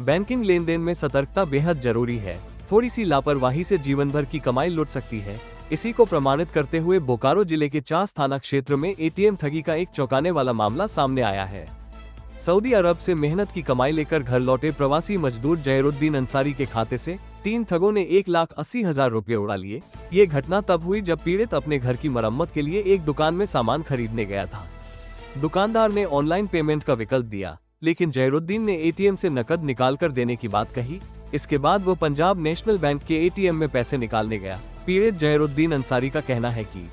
Banking लेन then में सतर्कता बेहद जरूरी है। थोड़ी सी लापरवाही से जीवन भर की कमाई लुट सकती है। इसी को प्रमाणित करते हुए बोकारो जिले के चास थाना क्षेत्र में एटीएम ठगी का एक चौंकाने वाला मामला सामने आया है। सऊदी अरब से मेहनत की कमाई लेकर घर लौटे प्रवासी मजदूर जहरुद्दीन अंसारी के खाते से 3 ठगों ने 1,80,000 रुपये उड़ा लिए। ये घटना तब हुई जब पीड़ित अपने घर की मरम्मत के लिए एक दुकान में सामान खरीदने गया था। दुकानदार ने ऑनलाइन पेमेंट का विकल्प दिया, लेकिन जहरुद्दीन ने एटीएम से नकद निकालकर देने की बात कही। इसके बाद वो पंजाब नेशनल बैंक के एटीएम में पैसे निकालने गया। पीड़ित जहरुद्दीन अंसारी का कहना है कि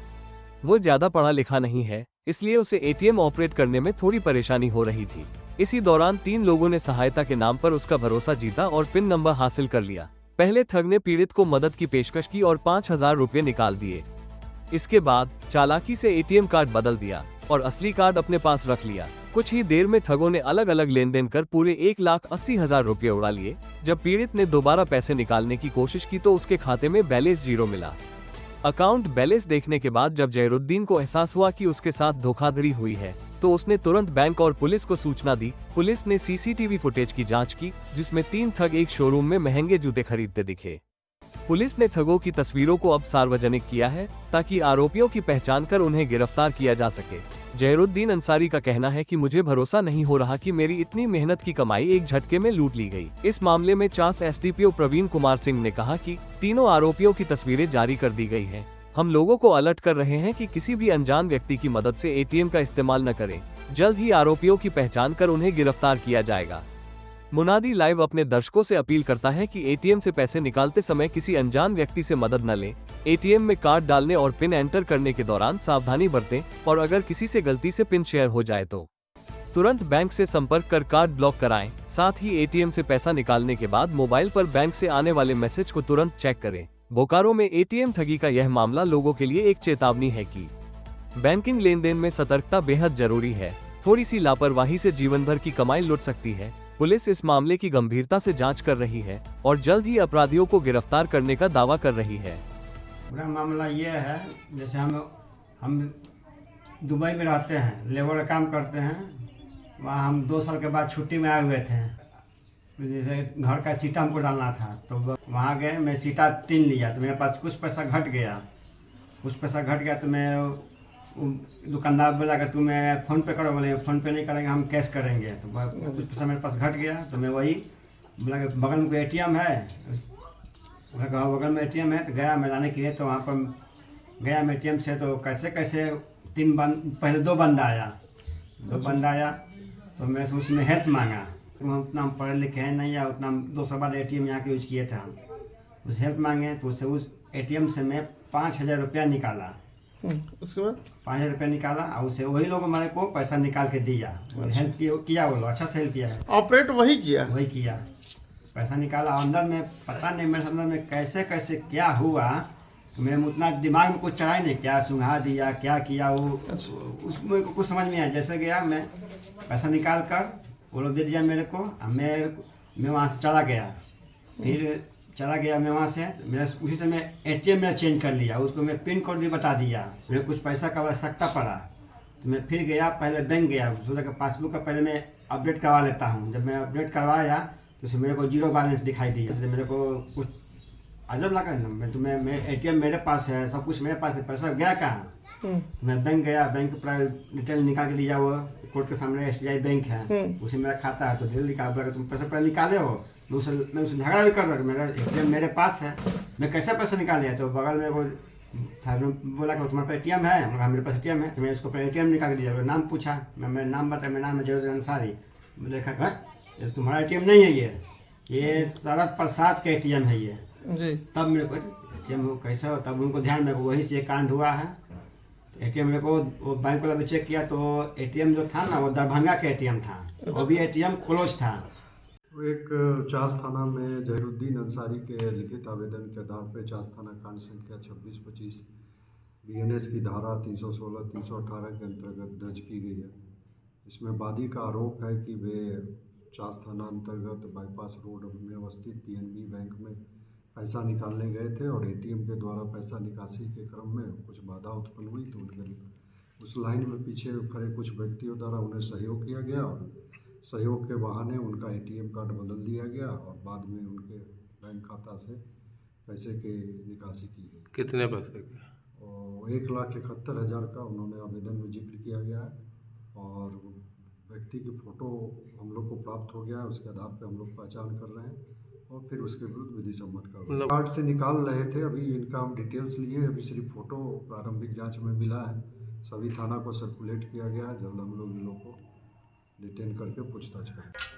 वो ज्यादा पढ़ा लिखा नहीं है, इसलिए उसे एटीएम ऑपरेट करने में थोड़ी परेशानी हो रही थी। इसी दौरान 3 लोगों ने सहायता के नाम पर उसका भरोसा जीता और पिन नंबर हासिल कर लिया। पहले ठग ने पीड़ित को मदद की पेशकश की और 5,000 रुपये निकाल दिए। इसके बाद चालाकी से एटीएम कार्ड बदल दिया और असली कार्ड अपने पास रख लिया। कुछ ही देर में ठगों ने अलग अलग लेन देन कर पूरे 1,80,000 रुपये उड़ा लिए। जब पीड़ित ने दोबारा पैसे निकालने की कोशिश की तो उसके खाते में बैलेंस 0 मिला। अकाउंट बैलेंस देखने के बाद जब जहरुद्दीन को एहसास हुआ कि उसके साथ धोखाधड़ी हुई है, तो उसने तुरंत बैंक और पुलिस को सूचना दी। पुलिस ने सीसीटीवी फुटेज की जांच की, जिसमें 3 ठग एक शोरूम में महंगे जूते खरीदते दिखे। पुलिस ने ठगों की तस्वीरों को अब सार्वजनिक किया है, ताकि आरोपियों की पहचान कर उन्हें गिरफ्तार किया जा सके। जहरुद्दीन अंसारी का कहना है कि मुझे भरोसा नहीं हो रहा कि मेरी इतनी मेहनत की कमाई एक झटके में लूट ली गई। इस मामले में चास एसडीपीओ प्रवीण कुमार सिंह ने कहा कि तीनों आरोपियों की तस्वीरें जारी कर दी गई हैं। हम लोगों को अलर्ट कर रहे हैं कि किसी भी अनजान व्यक्ति की मदद से एटीएम का इस्तेमाल न करें। जल्द ही आरोपियों की पहचान कर उन्हें गिरफ्तार किया जाएगा। मुनादी लाइव अपने दर्शकों से अपील करता है कि एटीएम से पैसे निकालते समय किसी अनजान व्यक्ति से मदद न लें। एटीएम में कार्ड डालने और पिन एंटर करने के दौरान सावधानी बरतें और अगर किसी से गलती से पिन शेयर हो जाए तो तुरंत बैंक से संपर्क कर कार्ड ब्लॉक कराएं। साथ ही एटीएम से पैसा निकालने के बाद मोबाइल पर बैंक से आने वाले मैसेज को तुरंत चेक करें। बोकारो में एटीएम ठगी का यह मामला लोगों के लिए एक चेतावनी है कि बैंकिंग लेन देन में सतर्कता बेहद जरूरी है। थोड़ी सी लापरवाही से जीवन भर की कमाई लुट सकती है। पुलिस इस मामले की गंभीरता से जांच कर रही है और जल्द ही अपराधियों को गिरफ्तार करने का दावा कर रही है। पूरा मामला ये है, जैसे हम दुबई में रहते हैं, लेबर का काम करते हैं। वहाँ हम 2 साल के बाद छुट्टी में आए हुए थे। जैसे घर का सीटा हमको डालना था, तो वहाँ गए, मैं सीटा 3 लिया, तो मेरे पास कुछ पैसा घट गया। तो मैं दुकानदार बोला कि तुम्हें फ़ोन पे करो। बोले फ़ोन पे नहीं करेंगे, हम कैश करेंगे। तो कुछ पैसा मेरे पास घट गया, तो मैं वही बोला कि बगल में कोई एटीएम है। बगल में एटीएम है, तो गया मैं लाने के लिए। तो वहाँ पर गया मैं एटीएम से, तो कैसे पहले 2 बंदा आया। तो मैं उसमें हेल्प मांगा। तो उतना हम पढ़े लिखे हैं नहीं, या उतना 200 बार एटीएम यहाँ के यूज किए थे हम। उस हेल्प मांगे तो उससे उस एटीएम से मैं 5,000 रुपया निकाला। उसके बाद 5,000 रुपया निकाला और उससे वही लोग हमारे को पैसा निकाल के दिया। हेल्प किया, वो लोग अच्छा से हेल्प किया है। ऑपरेट वही किया, पैसा निकाला। अंदर में पता नहीं मेरे अंदर में कैसे क्या हुआ, तो मेरे उतना दिमाग में कुछ चला ही नहीं, क्या सुंघा दिया, क्या किया, वो उसमें कुछ समझ में आया। जैसे गया मैं पैसा निकाल कर वो लोग दे दिया मेरे को। मैं वहाँ से चला गया मैं वहाँ से। मेरा उसी से मैं एटीएम मेरा चेंज कर लिया, उसको मैं पिन कोड भी बता दिया। मेरे कुछ पैसा का आवश्यकता पड़ा, तो मैं फिर गया, पहले बैंक गया। सोचा कि पासबुक का पहले मैं अपडेट करवा लेता हूँ। जब मैं अपडेट करवाया तो उसमें मेरे को 0 बैलेंस दिखाई दिया। तो मेरे को कुछ अजब लगा ना। मैं एटीएम मेरे पास है, सब कुछ मेरे पास है, पैसा गया कहाँ? तो मैं बैंक गया, बैंक पूरा डिटेल निकाल के लिया। वो कोर्ट के सामने SBI बैंक है, उसी मेरा खाता है। तो डिटेल निकाल, बोला तुम पैसा पहले निकाले हो। मैं उससे झगड़ा भी कर रहा, मेरा एटीएम मेरे पास है, मैं कैसे पैसा निकाल लिया? तो बगल में वो था, बोला कि तुम्हारे पास एटीएम है? मेरे पास एटीएम है। तो मैं इसको एटीएम निकाल के दिया। नाम पूछा, मैं नाम बताया, मेरा नाम है जहरुद्दीन अंसारी। देखा ये तुम्हारा एटीएम नहीं है, ये शरद प्रसाद का एटीएम है ये जी। तब मेरे को एटीएम कैसा हो, तब उनको ध्यान में वही से कांड हुआ है। एटीएम मेरे को वो बैंक वाला भी चेक किया, तो एटीएम जो था ना वो दरभंगा का एटीएम था, वो भी एटीएम क्लोज था। एक चास थाना में जहरुद्दीन अंसारी के लिखित आवेदन के आधार पर चास थाना कांड संख्या 2625 BNS की धारा 316 318 के अंतर्गत दर्ज की गई है। इसमें वादी का आरोप है कि वे चास थाना अंतर्गत बाईपास रोड में अवस्थित PNB बैंक में पैसा निकालने गए थे और एटीएम के द्वारा पैसा निकासी के क्रम में कुछ बाधा उत्पन्न हुई, तो उस लाइन में पीछे खड़े कुछ व्यक्तियों द्वारा उन्हें सहयोग किया गया और सहयोग के बहाने उनका एटीएम कार्ड बदल दिया गया और बाद में उनके बैंक खाता से पैसे की निकासी की गई। कितने पैसे के? और 1,71,000 का उन्होंने आवेदन में जिक्र किया गया है और व्यक्ति की फ़ोटो हम लोग को प्राप्त हो गया है, उसके आधार पे हम लोग पहचान कर रहे हैं और फिर उसके विरुद्ध विधि सम्मत कार्रवाई। कार्ड से निकाल रहे थे, अभी इनका हम डिटेल्स लिए, अभी सिर्फ फ़ोटो प्रारंभिक जांच में मिला है। सभी थाना को सर्कुलेट किया गया है, जल्द हम लोग इन लोग को डिटेन करके पूछताछ करेंगे।